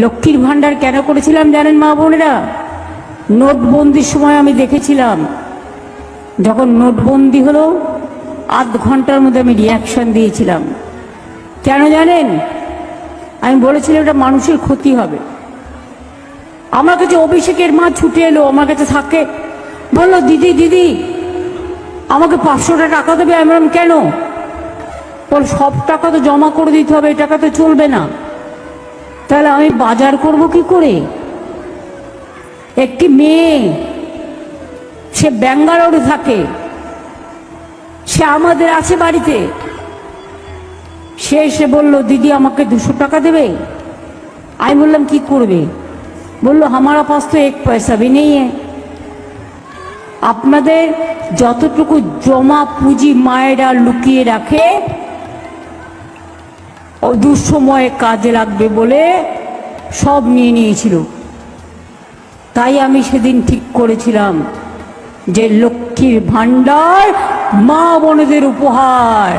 লক্ষ্মীর ভাণ্ডার কেন করেছিলাম জানেন মা বোনেরা? নোটবন্দির সময় আমি দেখেছিলাম, যখন নোটবন্দি হলো আধ ঘন্টার মধ্যে আমি রিয়াকশন দিয়েছিলাম। কেন জানেন? আমি বলেছিলাম এটা মানুষের ক্ষতি হবে। আমার কাছে অভিষেকের মা ছুটে এলো, আমার কাছে থাকে, বললো দিদি দিদি আমাকে 500টা টাকা দেবে। আমি বললাম কেন? বল সব টাকা তো জমা করে দিতে হবে, এই টাকা তো চলবে না। তাহলে আমি বাজার করব কি করে? একটি মেয়ে, সে ব্যাঙ্গালোরে থাকে, সে আমাদের আছে বাড়িতে, সে এসে বলল দিদি আমাকে 200 টাকা দেবে। আমি বললাম কি করবে? বললো हमारा पास तो एक पैसा भी नहीं है। আপনাদের যতটুকু জমা পুঁজি মায়েরা লুকিয়ে রাখে ও দুঃসময়ে কাজে লাগবে বলে সব নিয়ে নিয়েছিল। তাই আমি সেদিন ঠিক করেছিলাম যে লক্ষ্মীর ভাণ্ডার মা বোনেদের উপহার।